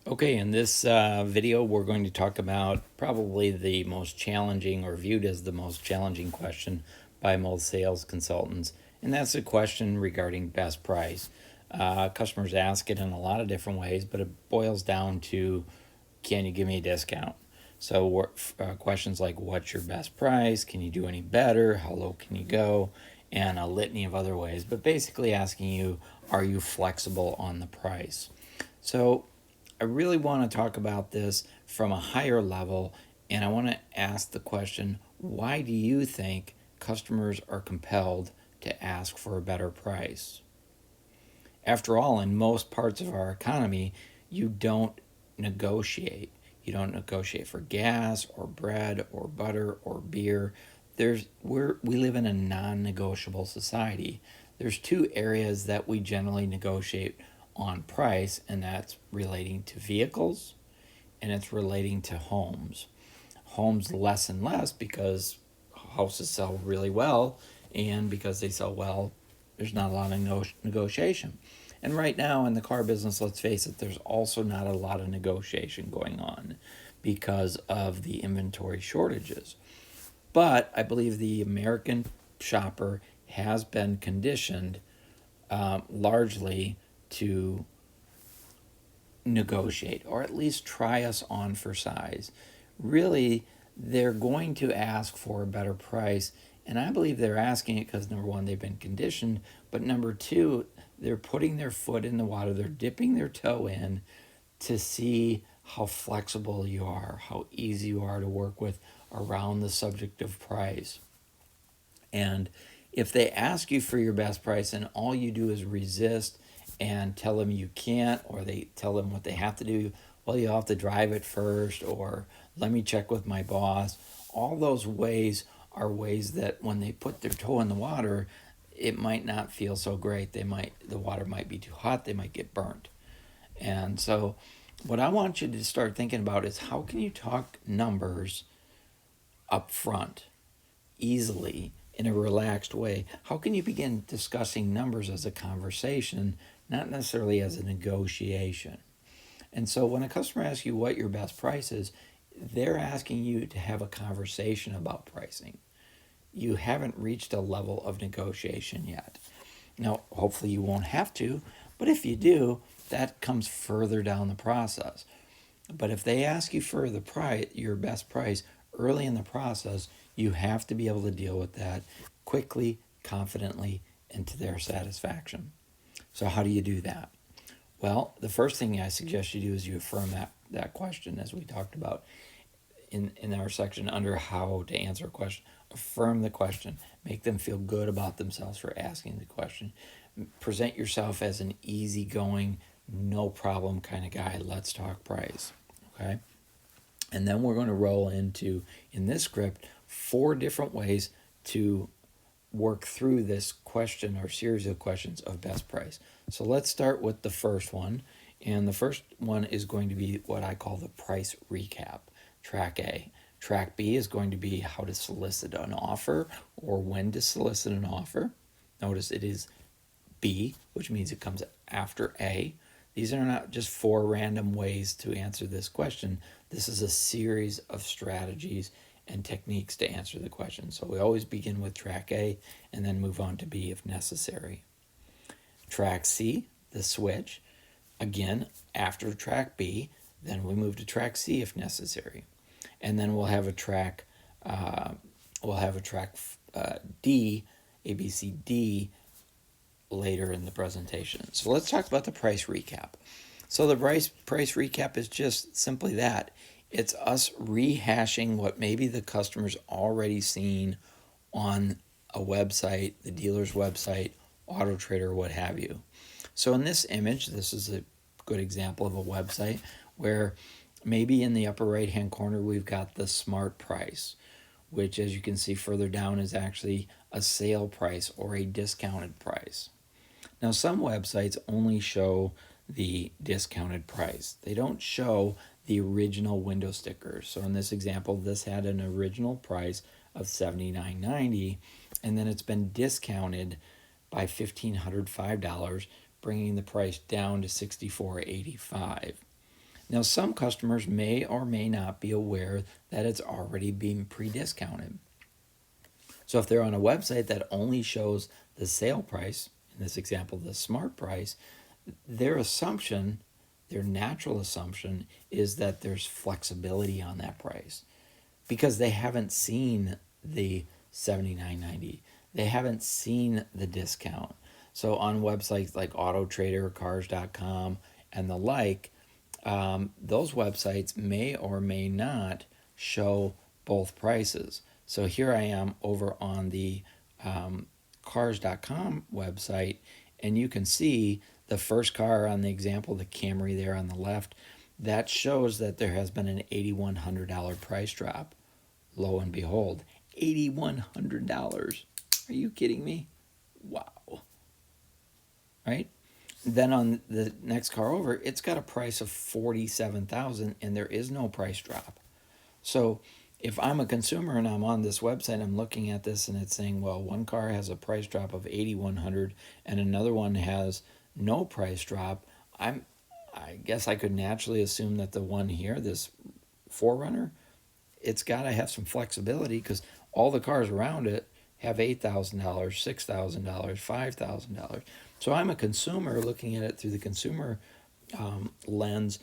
Okay, in this video, we're going to talk about probably the most challenging or viewed as the most challenging question by most sales consultants, and that's a question regarding best price. Customers ask it in a lot of different ways, but it boils down to, can you give me a discount? So questions like, what's your best price? Can you do any better? How low can you go? And a litany of other ways, but basically asking you, are you flexible on the price? So I really want to talk about this from a higher level, and I want to ask the question, why do you think customers are compelled to ask for a better price? After all, in most parts of our economy, you don't negotiate. You don't negotiate for gas or bread or butter or beer. We live in a non-negotiable society. There's two areas that we generally negotiate on price, and that's relating to vehicles and it's relating to homes. Homes less and less because houses sell really well, and because they sell well, there's not a lot of negotiation. And right now in the car business, let's face it, there's also not a lot of negotiation going on because of the inventory shortages. But I believe the American shopper has been conditioned largely to negotiate, or at least try us on for size. Really, they're going to ask for a better price, and I believe they're asking it because, number one, they've been conditioned, but number two, they're putting their foot in the water, they're dipping their toe in to see how flexible you are, how easy you are to work with around the subject of price. And if they ask you for your best price and all you do is resist and tell them you can't, or they tell them what they have to do, well, you have to drive it first, or let me check with my boss, all those ways are ways that when they put their toe in the water, it might not feel so great. The water might be too hot, they might get burnt. And so what I want you to start thinking about is, how can you talk numbers up front easily in a relaxed way? How can you begin discussing numbers as a conversation, not necessarily as a negotiation? And so when a customer asks you what your best price is, they're asking you to have a conversation about pricing. You haven't reached a level of negotiation yet. Now, hopefully you won't have to, but if you do, that comes further down the process. But if they ask you for the price, your best price, early in the process, you have to be able to deal with that quickly, confidently, and to their satisfaction. So how do you do that? Well, the first thing I suggest you do is you affirm that question, as we talked about in our section under how to answer a question. Affirm the question. Make them feel good about themselves for asking the question. Present yourself as an easygoing, no problem kind of guy. Let's talk price. Okay? And then we're going to roll into, in this script, 4 different ways to work through this question or series of questions of best price. So let's start with the first one. And the first one is going to be what I call the price recap, track A. Track B is going to be how to solicit an offer, or when to solicit an offer. Notice it is B, which means it comes after A. These are not just 4 random ways to answer this question. This is a series of strategies and techniques to answer the question. So we always begin with track A and then move on to B if necessary. Track C, the switch. Again, after track B, then we move to track C if necessary. And then we'll have a track D, A, B, C, D, later in the presentation. So let's talk about the price recap. So the price recap is just simply that. It's us rehashing what maybe the customer's already seen on a website, the dealer's website, Auto Trader, what have you. So in this image, this is a good example of a website where maybe in the upper right hand corner we've got the smart price, which, as you can see further down, is actually a sale price or a discounted price. Now, some websites only show the discounted price. They don't show the original window sticker. So in this example, this had an original price of $79.90, and then it's been discounted by $1,505, bringing the price down to $64.85. Now, some customers may or may not be aware that it's already being pre-discounted. So if they're on a website that only shows the sale price, in this example, the smart price, their assumption, their natural assumption is that there's flexibility on that price because they haven't seen the $79.90. They haven't seen the discount. So on websites like Auto Trader, Cars.com, and the like, those websites may or may not show both prices. So here I am over on the Cars.com website, and you can see the first car on the example, the Camry there on the left, that shows that there has been an $8,100 price drop. Lo and behold, $8,100. Are you kidding me? Wow. Right? Then on the next car over, it's got a price of $47,000 and there is no price drop. So if I'm a consumer and I'm on this website, I'm looking at this and it's saying, well, one car has a price drop of $8,100 and another one has no price drop. I guess I could naturally assume that the one here, this 4Runner, it's got to have some flexibility because all the cars around it have $8,000, $6,000, $5,000. So I'm a consumer looking at it through the consumer lens.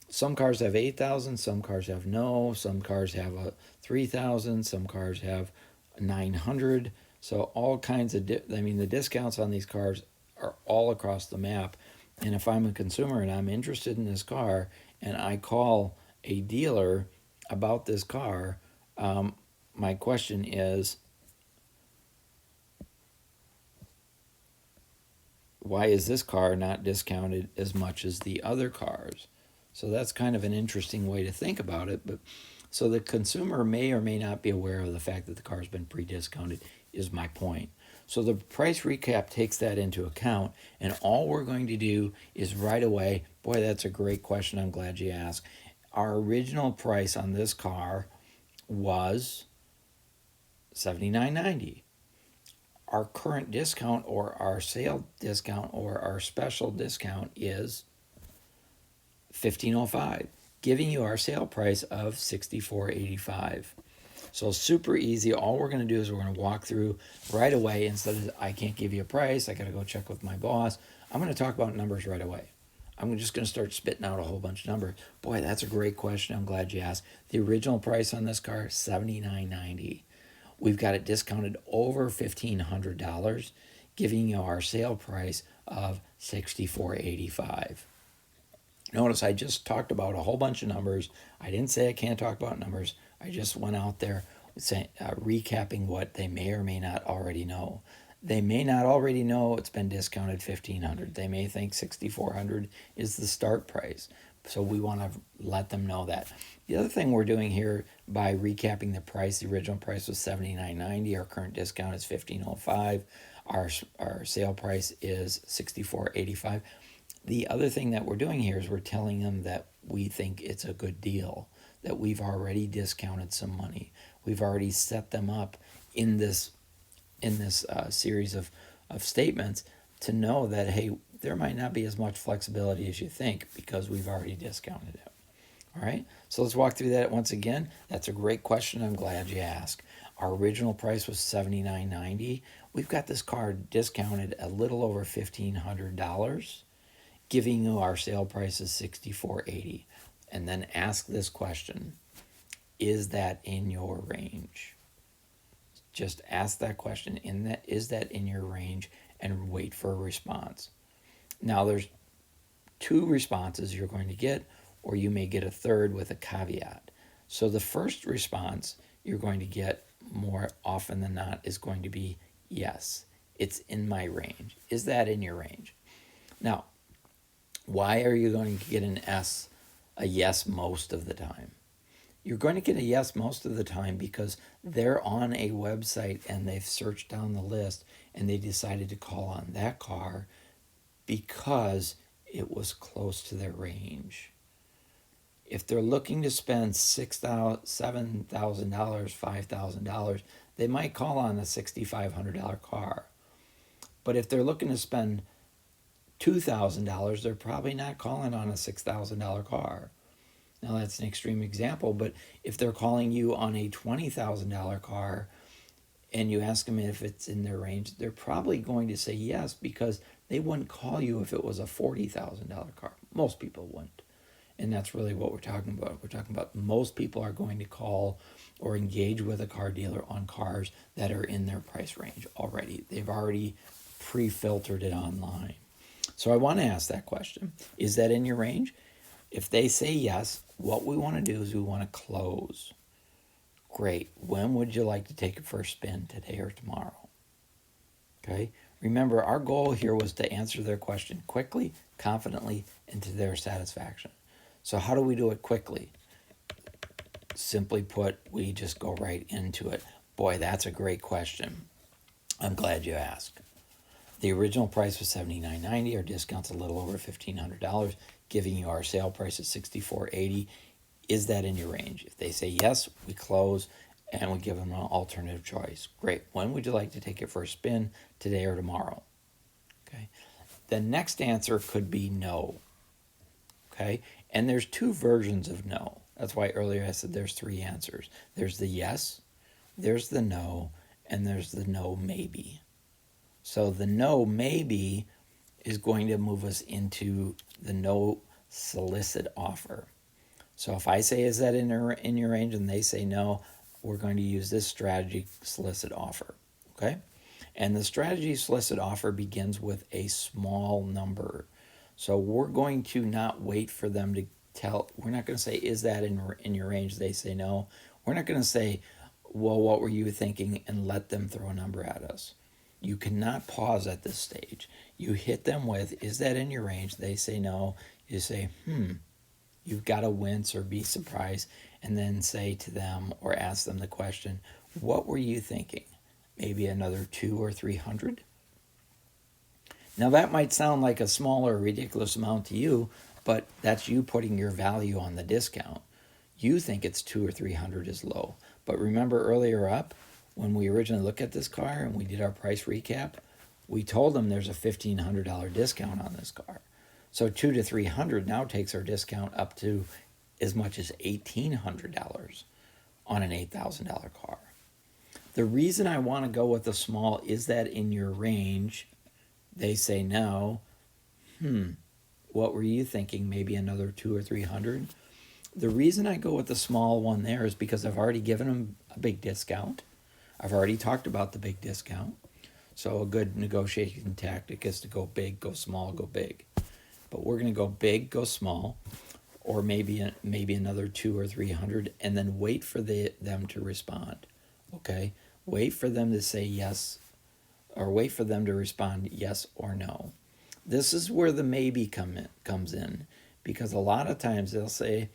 Some cars have 8,000, some cars have no, some cars have a 3,000, some cars have 900. So all kinds of, the discounts on these cars are all across the map. And if I'm a consumer and I'm interested in this car and I call a dealer about this car, my question is, why is this car not discounted as much as the other cars? So that's kind of an interesting way to think about it. But so the consumer may or may not be aware of the fact that the car's been pre-discounted is my point. So the price recap takes that into account, and all we're going to do is right away, boy, that's a great question. I'm glad you asked. Our original price on this car was $79.90. Our current discount or our sale discount or our special discount is $1,505, giving you our sale price of $64.85. So super easy. All we're going to do is we're going to walk through right away. Instead of I can't give you a price, I got to go check with my boss. I'm going to talk about numbers right away. I'm just going to start spitting out a whole bunch of numbers. Boy, that's a great question. I'm glad you asked. The original price on this car, $79.90. We've got it discounted over $1,500, giving you our sale price of $64.85. Notice I just talked about a whole bunch of numbers. I didn't say I can't talk about numbers. I just went out there saying, recapping what they may or may not already know. They may not already know it's been discounted $1,500. They may think $6,400 is the start price. So we want to let them know that. The other thing we're doing here by recapping the price, the original price was $79.90. Our current discount is $1,505. Our sale price is $64.85. The other thing that we're doing here is we're telling them that we think it's a good deal, that we've already discounted some money. We've already set them up in this series of statements to know that, hey, there might not be as much flexibility as you think because we've already discounted it. All right, so let's walk through that once again. That's a great question. I'm glad you asked. Our original price was $79.90. We've got this car discounted a little over $1,500, giving you our sale price is $64.80. And then ask this question: is that in your range? Just ask that question. Is that in your range? And wait for a response. Now there's two responses you're going to get, or you may get a third with a caveat. So the first response you're going to get more often than not is going to be yes, it's in my range. Is that in your range? Now, why are you going to get a yes most of the time? You're going to get a yes most of the time because they're on a website and they've searched down the list and they decided to call on that car because it was close to their range. If they're looking to spend $6,000, $7,000, $5,000, they might call on a $6,500 car. But if they're looking to spend $2,000, they're probably not calling on a $6,000 car. Now that's an extreme example, but if they're calling you on a $20,000 car and you ask them if it's in their range, they're probably going to say yes, because they wouldn't call you if it was a $40,000 car. Most people wouldn't. And that's really what we're talking about. We're talking about most people are going to call or engage with a car dealer on cars that are in their price range already. They've already pre-filtered it online. So I want to ask that question. Is that in your range? If they say yes, what we want to do is we want to close. Great. When would you like to take your first spin, today or tomorrow? Okay. Remember, our goal here was to answer their question quickly, confidently, and to their satisfaction. So how do we do it quickly? Simply put, we just go right into it. Boy, that's a great question. I'm glad you asked. The original price was $79.90. Our discount's a little over $1,500, giving you our sale price at $64.80. Is that in your range? If they say yes, we close and we give them an alternative choice. Great. When would you like to take your first spin, today or tomorrow? Okay. The next answer could be no. Okay. And there's two versions of no. That's why earlier I said there's three answers. There's the yes, there's the no, and there's the no maybe. So the no maybe is going to move us into the no solicit offer. So if I say, is that in your range, and they say no, we're going to use this strategy solicit offer. Okay? And the strategy solicit offer begins with a small number. So we're going to not wait for them to we're not going to say, is that in your range? They say no. We're not going to say, well, what were you thinking, and let them throw a number at us. You cannot pause at this stage. You hit them with, is that in your range? They say no. You say, You've got to wince or be surprised, and then say to them or ask them the question, what were you thinking? Maybe another 200 or 300? Now that might sound like a small or ridiculous amount to you, but that's you putting your value on the discount. You think it's 200 or 300 is low. But remember earlier up, when we originally looked at this car and we did our price recap, we told them there's a $1,500 discount on this car. So 200 to 300 now takes our discount up to as much as $1,800 on an $8,000 car. The reason I want to go with the small, is that in your range? They say no. What were you thinking? Maybe another 200 or 300? The reason I go with the small one there is because I've already given them a big discount. I've already talked about the big discount. So a good negotiation tactic is to go big, go small, go big. But we're going to go big, go small, or maybe another 200 or 300, and then wait for them to respond. Okay? Wait for them to say yes, or wait for them to respond yes or no. This is where the maybe comes in, because a lot of times they'll say,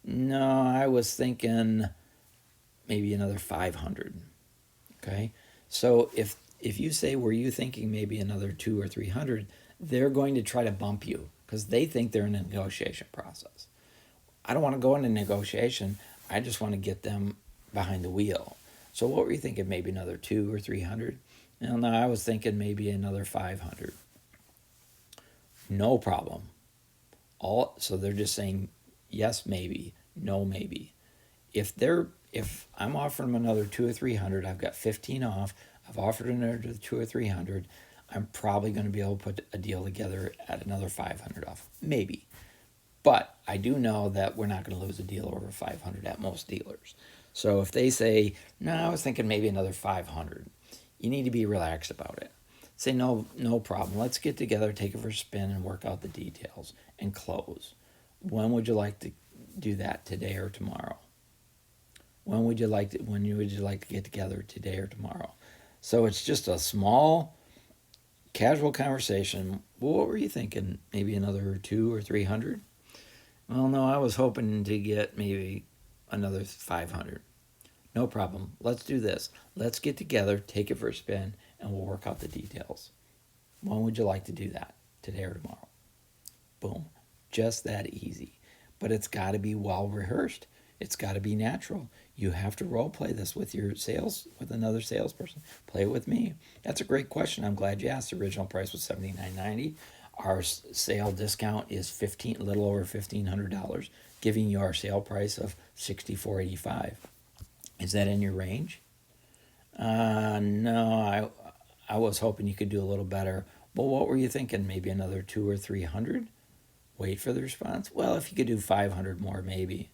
no, I was thinking maybe another 500. Okay? So if you say, were you thinking maybe another 200 or 300, they're going to try to bump you because they think they're in a negotiation process. I don't want to go into negotiation. I just want to get them behind the wheel. So what were you thinking? Maybe another 200 or 300? No, I was thinking maybe another 500. No problem. So they're just saying yes, maybe, no, maybe. If I'm offering them another 200 or 300, I've got 15 off. I've offered another 200 or 300. I'm probably going to be able to put a deal together at another 500 off, maybe. But I do know that we're not going to lose a deal over 500 at most dealers. So if they say, no, I was thinking maybe another 500, you need to be relaxed about it. Say, no problem. Let's get together, take it for a spin, and work out the details and close. When would you like to do that, today or tomorrow? When would you like to get together, today or tomorrow? So it's just a small, casual conversation. Well, what were you thinking? Maybe another 200 or 300? Well, no, I was hoping to get maybe another 500. No problem. Let's do this. Let's get together, take it for a spin, and we'll work out the details. When would you like to do that? Today or tomorrow? Boom. Just that easy. But it's got to be well rehearsed. It's got to be natural. You have to role play this with another salesperson. Play it with me. That's a great question. I'm glad you asked. The original price was $79.90. Our sale discount is a little over $1,500, giving you our sale price of $6,485. Is that in your range? No, I was hoping you could do a little better. Well, what were you thinking? Maybe another 200 or 300? Wait for the response. Well, if you could do 500 more, maybe.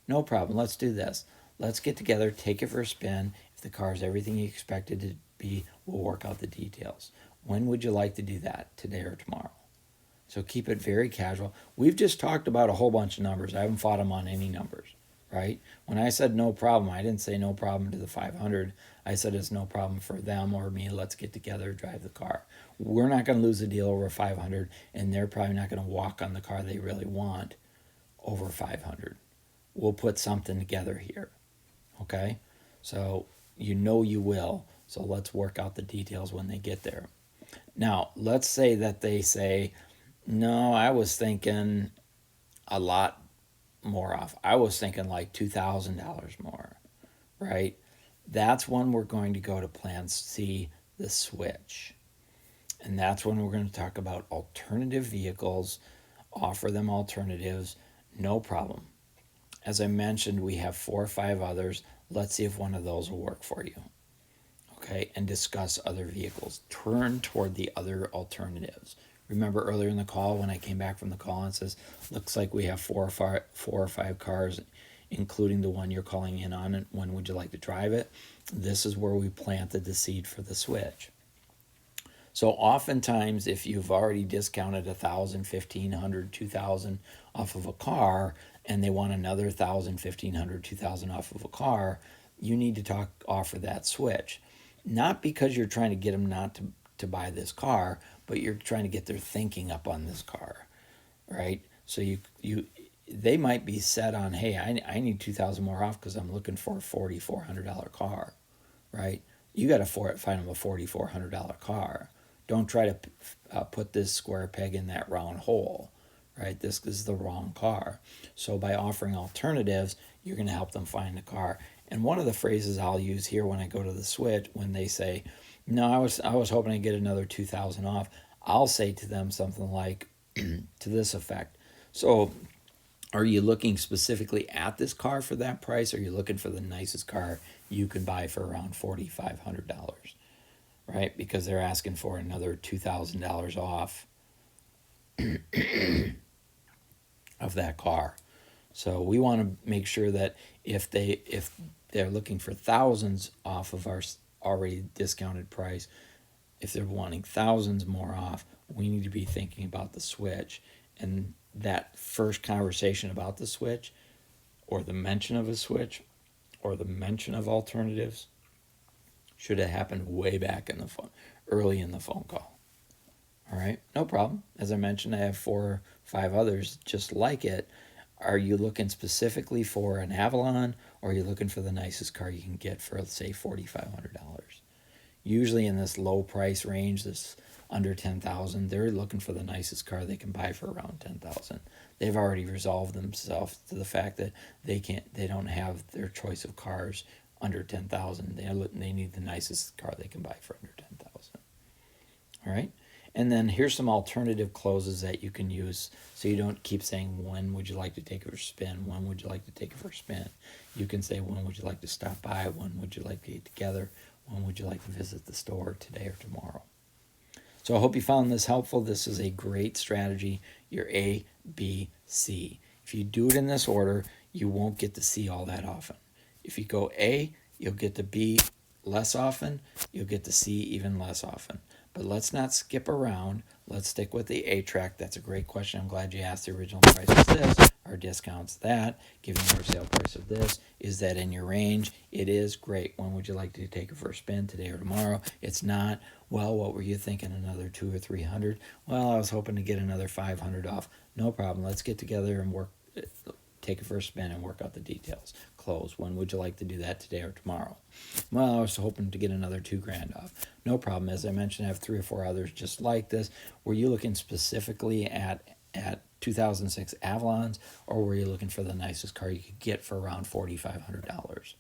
No problem. Let's do this. Let's get together, take it for a spin. If the car is everything you expected it to be, we'll work out the details. When would you like to do that? Today or tomorrow? So keep it very casual. We've just talked about a whole bunch of numbers. I haven't fought them on any numbers, right? When I said no problem, I didn't say no problem to the 500. I said it's no problem for them or me. Let's get together, drive the car. We're not going to lose a deal over 500, and they're probably not going to walk on the car they really want over 500. We'll put something together here, okay? So you will. So let's work out the details when they get there. Now, let's say that they say, no, I was thinking a lot more off. I was thinking like $2,000 more, right? That's when we're going to go to Plan C, the switch. And that's when we're going to talk about alternative vehicles, offer them alternatives, no problem. As I mentioned, we have 4 or 5 others. Let's see if one of those will work for you. Okay, and discuss other vehicles. Turn toward the other alternatives. Remember earlier in the call when I came back from the call and says, looks like we have 4 or 5 cars, including the one you're calling in on, and when would you like to drive it? This is where we planted the seed for the switch. So oftentimes, if you've already discounted $1,000, $1,500, $2,000 off of a car, and they want another $1,000, $1,500, $2,000 off of a car, you need to offer that switch. Not because you're trying to get them not to buy this car, but you're trying to get their thinking up on this car, right? So they might be set on, hey, I need $2,000 more off because I'm looking for a $4,400 car, right? You got to find them a $4,400 car. Don't try to put this square peg in that round hole, right? This is the wrong car. So by offering alternatives, you're going to help them find a car. And one of the phrases I'll use here when I go to the switch, when they say, no, I was hoping to get another $2,000 off, I'll say to them something like to this effect. So are you looking specifically at this car for that price, or are you looking for the nicest car you can buy for around $4,500? Right? Because they're asking for another $2,000 off of that car. So we want to make sure that if they're looking for thousands off of our already discounted price, if they're wanting thousands more off, we need to be thinking about the switch. And that first conversation about the switch, or the mention of a switch, or the mention of alternatives, should have happened way back in the phone, early in the phone call. All right, no problem. As I mentioned, I have 4 or 5 others just like it. Are you looking specifically for an Avalon, or are you looking for the nicest car you can get for, let's say, $4,500? Usually in this low price range, this under $10,000, they're looking for the nicest car they can buy for around $10,000. They've already resolved themselves to the fact that they don't have their choice of cars under $10,000. They need the nicest car they can buy for under $10,000. All right. And then here's some alternative closes that you can use, so you don't keep saying, when would you like to take it for a spin? When would you like to take it for a spin? You can say, when would you like to stop by? When would you like to get together? When would you like to visit the store, today or tomorrow? So I hope you found this helpful. This is a great strategy. Your A, B, C. If you do it in this order, you won't get to C all that often. If you go A, you'll get to B less often. You'll get to C even less often. But let's not skip around. Let's stick with the A track. That's a great question. I'm glad you asked. The original price is this. Our discount's that. Giving you our sale price of this. Is that in your range? It is. Great. When would you like to take it for a spin, today or tomorrow? It's not. Well, what were you thinking? Another 200 or 300? Well, I was hoping to get another 500 off. No problem. Let's get together and take it for a spin and work out the details. Close. When would you like to do that, today or tomorrow? Well, I was hoping to get another $2,000 off. No problem. As I mentioned, I have 3 or 4 others just like this. Were you looking specifically at 2006 Avalons, or were you looking for the nicest car you could get for around $4,500?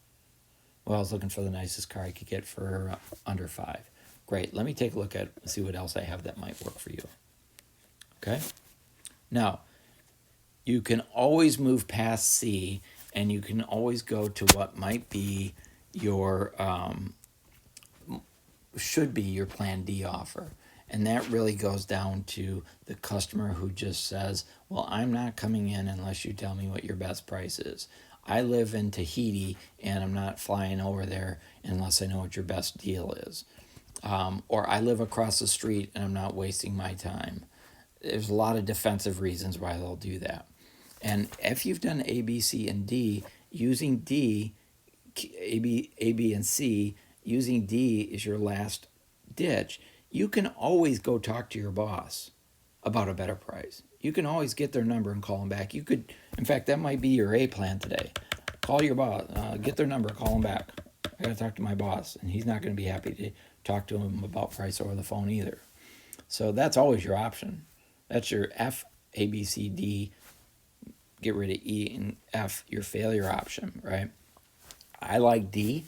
Well, I was looking for the nicest car I could get for under $5,000. Great. Let me take a look at see what else I have that might work for you. Okay? Now, you can always move past C, and you can always go to what might be your should be your plan D offer. And that really goes down to the customer who just says, well, I'm not coming in unless you tell me what your best price is. I live in Tahiti and I'm not flying over there unless I know what your best deal is. Or I live across the street and I'm not wasting my time. There's a lot of defensive reasons why they'll do that. And if you've done A, B, C, and D, using D, A, B, and C, using D is your last ditch. You can always go talk to your boss about a better price. You can always get their number and call them back. You could, in fact, that might be your A plan today. Call your boss, get their number, call them back. I got to talk to my boss, and he's not going to be happy to talk to him about price over the phone either. So that's always your option. That's your F, A, B, C, D. Get rid of E and F, your failure option, right? I like D.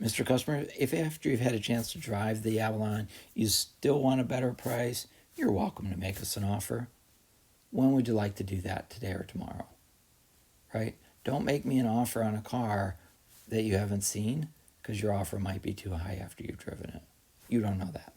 Mr. Customer, if after you've had a chance to drive the Avalon, you still want a better price, you're welcome to make us an offer. When would you like to do that, today or tomorrow? Right? Don't make me an offer on a car that you haven't seen, because your offer might be too high after you've driven it. You don't know that.